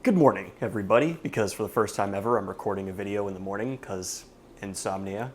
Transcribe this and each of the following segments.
Good morning, everybody, because for the first time ever, I'm recording a video in the morning, because insomnia.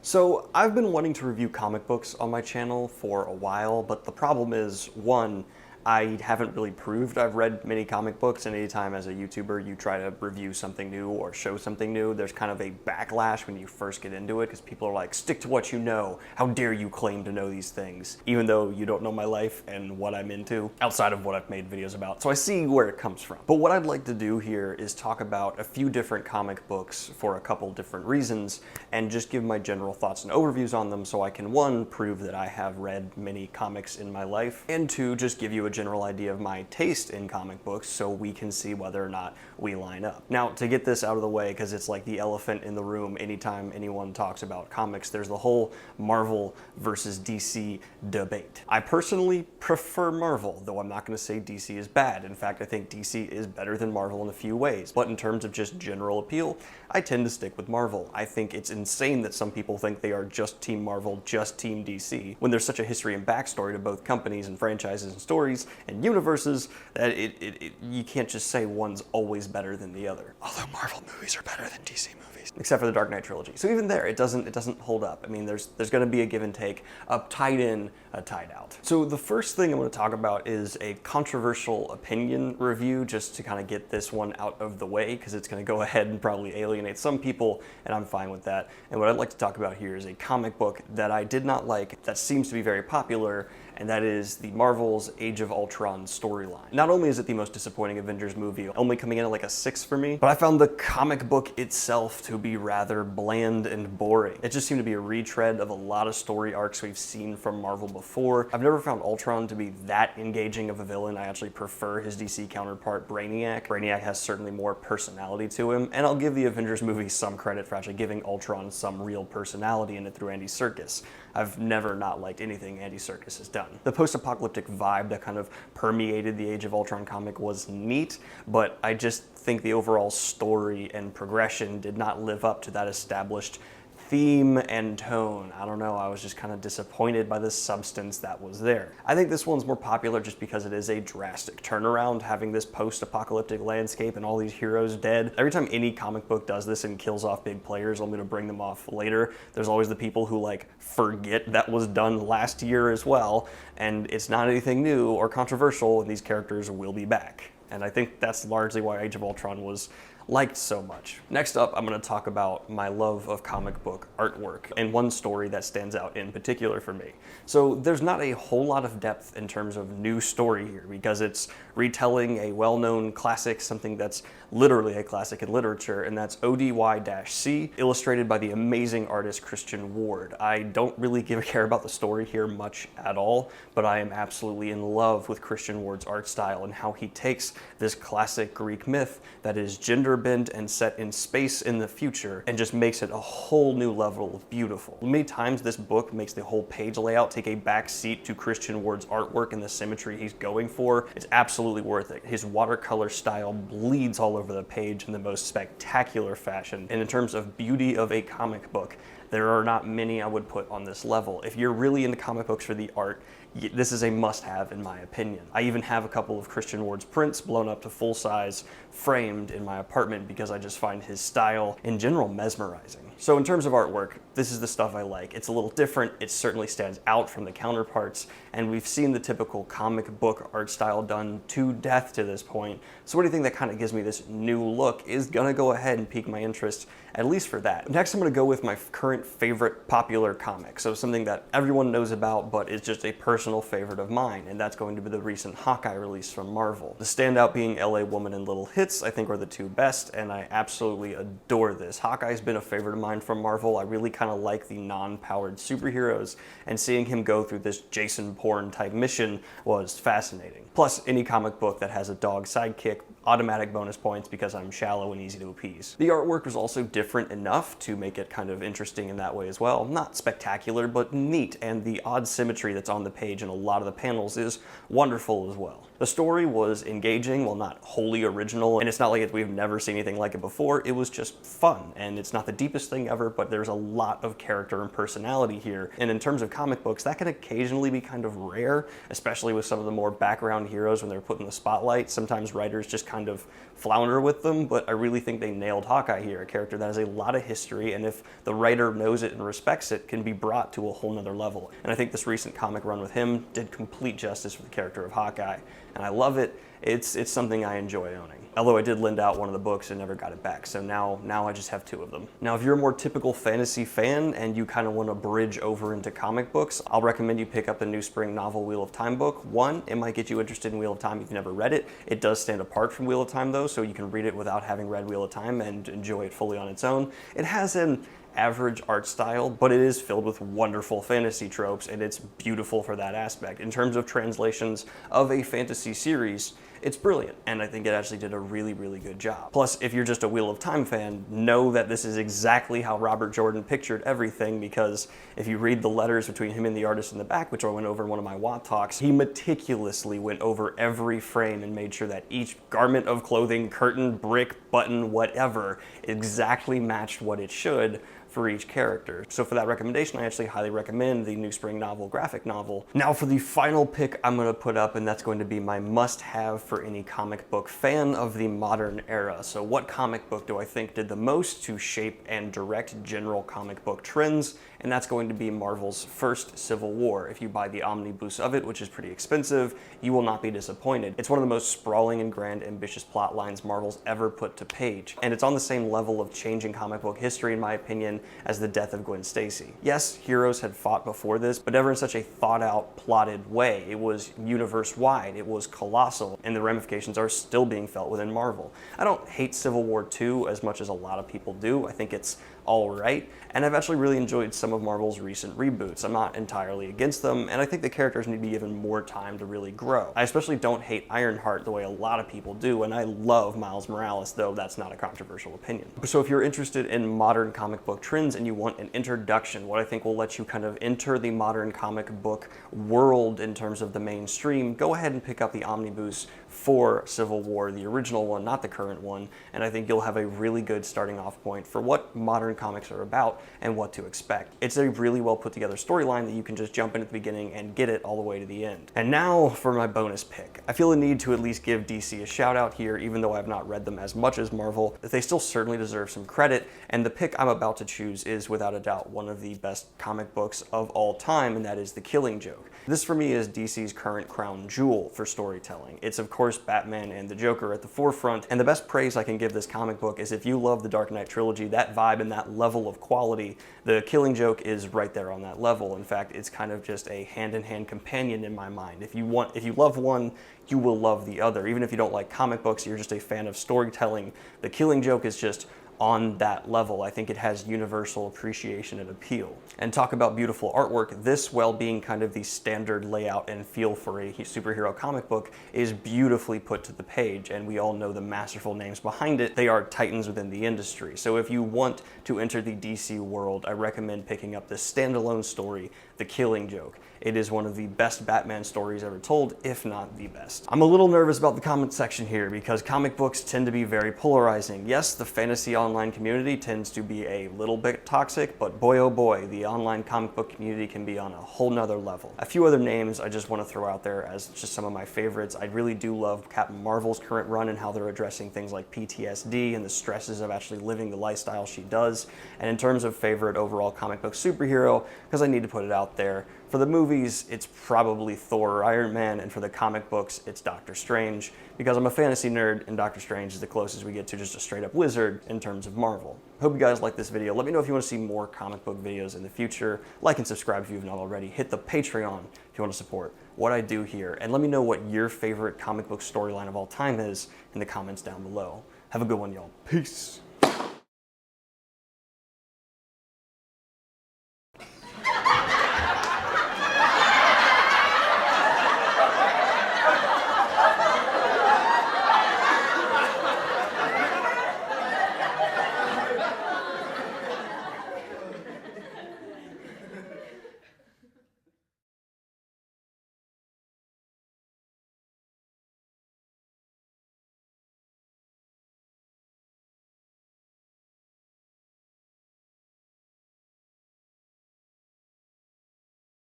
So, I've been wanting to review comic books on my channel for a while, but the problem is, one, I haven't really proved I've read many comic books, and anytime as a YouTuber you try to review something new or show something new, there's kind of a backlash when you first get into it, because people are like, stick to what you know, how dare you claim to know these things, even though you don't know my life and what I'm into, outside of what I've made videos about. So I see where it comes from. But what I'd like to do here is talk about a few different comic books for a couple different reasons, and just give my general thoughts and overviews on them so I can, one, prove that I have read many comics in my life, and two, just give you a general idea of my taste in comic books so we can see whether or not we line up. Now, to get this out of the way, because it's like the elephant in the room anytime anyone talks about comics, there's the whole Marvel versus DC debate. I personally prefer Marvel, though I'm not going to say DC is bad. In fact, I think DC is better than Marvel in a few ways, but in terms of just general appeal, I tend to stick with Marvel. I think it's insane that some people think they are just Team Marvel, just Team DC, when there's such a history and backstory to both companies and franchises and stories and universes that you can't just say one's always better than the other. Although Marvel movies are better than DC movies, except for the Dark Knight trilogy. So even there, it doesn't hold up. I mean, there's going to be a give and take, a tied in, a tied out. So the first thing I'm going to talk about is a controversial opinion review, just to kind of get this one out of the way, because it's going to go ahead and probably alienate some people, and I'm fine with that. And what I'd like to talk about here is a comic book that I did not like, that seems to be very popular, and that is the Marvel's Age of Ultron storyline. Not only is it the most disappointing Avengers movie, only coming in at like a 6 for me, but I found the comic book itself to be rather bland and boring. It just seemed to be a retread of a lot of story arcs we've seen from Marvel before. I've never found Ultron to be that engaging of a villain. I actually prefer his DC counterpart, Brainiac. Brainiac has certainly more personality to him, and I'll give the Avengers movie some credit for actually giving Ultron some real personality in it through Andy Serkis. I've never not liked anything Andy Serkis has done. The post-apocalyptic vibe that kind of permeated the Age of Ultron comic was neat, but I just think the overall story and progression did not live up to that established theme and tone. I don't know, I was just kind of disappointed by the substance that was there. I think this one's more popular just because it is a drastic turnaround, having this post-apocalyptic landscape and all these heroes dead. Every time any comic book does this and kills off big players, I'm gonna bring them off later, there's always the people who like forget that was done last year as well, and it's not anything new or controversial, and these characters will be back. And I think that's largely why Age of Ultron was liked so much. Next up, I'm going to talk about my love of comic book artwork, and one story that stands out in particular for me. So there's not a whole lot of depth in terms of new story here, because it's retelling a well-known classic, something that's literally a classic in literature, and that's ODY-C, illustrated by the amazing artist Christian Ward. I don't really give a care about the story here much at all, but I am absolutely in love with Christian Ward's art style and how he takes this classic Greek myth that is gender bent and set in space in the future and just makes it a whole new level of beautiful. Many times this book makes the whole page layout take a back seat to Christian Ward's artwork and the symmetry he's going for. It's absolutely worth it. His watercolor style bleeds all over the page in the most spectacular fashion, and in terms of beauty of a comic book, there are not many I would put on this level. If you're really into comic books for the art, this is a must-have in my opinion. I even have a couple of Christian Ward's prints blown up to full size, framed in my apartment, because I just find his style in general mesmerizing. So in terms of artwork, this is the stuff I like. It's a little different, it certainly stands out from the counterparts, and we've seen the typical comic book art style done to death to this point. So anything that kind of gives me this new look is gonna go ahead and pique my interest, at least for that. Next, I'm gonna go with my current favorite popular comic. So something that everyone knows about, but is just a personal favorite of mine, and that's going to be the recent Hawkeye release from Marvel. The standout being LA Woman and Little Hits, I think, are the two best, and I absolutely adore this. Hawkeye's been a favorite of mine from Marvel. I really kind of like the non-powered superheroes, and seeing him go through this Jason Bourne type mission was fascinating. Plus, any comic book that has a dog sidekick, automatic bonus points because I'm shallow and easy to appease. The artwork was also different enough to make it kind of interesting in that way as well. Not spectacular, but neat, and the odd symmetry that's on the page in a lot of the panels is wonderful as well. The story was engaging, while not wholly original, and it's not like we've never seen anything like it before. It was just fun, and it's not the deepest thing ever, but there's a lot of character and personality here. And in terms of comic books, that can occasionally be kind of rare, especially with some of the more background heroes when they're put in the spotlight. Sometimes writers just kind of flounder with them, but I really think they nailed Hawkeye here, a character that has a lot of history, and if the writer knows it and respects it, can be brought to a whole nother level. And I think this recent comic run with him did complete justice for the character of Hawkeye, and I love it. It's something I enjoy owning. Although I did lend out one of the books and never got it back, so now I just have 2 of them. Now, if you're a more typical fantasy fan and you kind of want to bridge over into comic books, I'll recommend you pick up the new spring novel Wheel of Time book. One, it might get you interested in Wheel of Time if you've never read it. It does stand apart from Wheel of Time though, so you can read it without having read Wheel of Time and enjoy it fully on its own. It has an average art style, but it is filled with wonderful fantasy tropes, and it's beautiful for that aspect. In terms of translations of a fantasy series, it's brilliant, and I think it actually did a really, really good job. Plus, if you're just a Wheel of Time fan, know that this is exactly how Robert Jordan pictured everything, because if you read the letters between him and the artist in the back, which I went over in one of my WoT talks, he meticulously went over every frame and made sure that each garment of clothing, curtain, brick, button, whatever, exactly matched what it should for each character. So for that recommendation, I actually highly recommend the new spring novel, graphic novel. Now for the final pick I'm gonna put up, and that's going to be my must-have for any comic book fan of the modern era. So what comic book do I think did the most to shape and direct general comic book trends? And that's going to be Marvel's first Civil War. If you buy the omnibus of it, which is pretty expensive, you will not be disappointed. It's one of the most sprawling and grand, ambitious plot lines Marvel's ever put to page. And it's on the same level of changing comic book history, in my opinion, as the death of Gwen Stacy. Yes, heroes had fought before this, but never in such a thought-out, plotted way. It was universe-wide, it was colossal, and the ramifications are still being felt within Marvel. I don't hate Civil War 2 as much as a lot of people do. I think it's all right, and I've actually really enjoyed some of Marvel's recent reboots. I'm not entirely against them, and I think the characters need to be given more time to really grow. I especially don't hate Ironheart the way a lot of people do, and I love Miles Morales, though that's not a controversial opinion. So if you're interested in modern comic book trends and you want an introduction, what I think will let you kind of enter the modern comic book world in terms of the mainstream, go ahead and pick up the omnibus for Civil War, the original one, not the current one, and I think you'll have a really good starting off point for what modern comics are about and what to expect. It's a really well put together storyline that you can just jump in at the beginning and get it all the way to the end. And now for my bonus pick. I feel a need to at least give DC a shout out here, even though I've not read them as much as Marvel. They still certainly deserve some credit, and the pick I'm about to choose is without a doubt one of the best comic books of all time, and that is The Killing Joke. This for me is DC's current crown jewel for storytelling. It's of course Batman and the Joker at the forefront, and the best praise I can give this comic book is if you love the Dark Knight trilogy, that vibe and that level of quality, The Killing Joke is right there on that level. In fact, it's kind of just a hand-in-hand companion in my mind. If you love one, you will love the other. Even if you don't like comic books, you're just a fan of storytelling, The Killing Joke is just on that level. I think it has universal appreciation and appeal. And talk about beautiful artwork, this, while being kind of the standard layout and feel for a superhero comic book, is beautifully put to the page, and we all know the masterful names behind it. They are titans within the industry. So if you want to enter the DC world, I recommend picking up this standalone story, The Killing Joke. It is one of the best Batman stories ever told, if not the best. I'm a little nervous about the comment section here because comic books tend to be very polarizing. Yes, the fantasy online community tends to be a little bit toxic, but boy oh boy, the online comic book community can be on a whole nother level. A few other names I just want to throw out there as just some of my favorites. I really do love Captain Marvel's current run and how they're addressing things like PTSD and the stresses of actually living the lifestyle she does. And in terms of favorite overall comic book superhero, because I need to put it out there, for the movies, it's probably Thor or Iron Man, and for the comic books, it's Doctor Strange, because I'm a fantasy nerd, and Doctor Strange is the closest we get to just a straight-up wizard in terms of Marvel. Hope you guys like this video. Let me know if you want to see more comic book videos in the future. Like and subscribe if you've not already. Hit the Patreon if you want to support what I do here, and let me know what your favorite comic book storyline of all time is in the comments down below. Have a good one, y'all. Peace.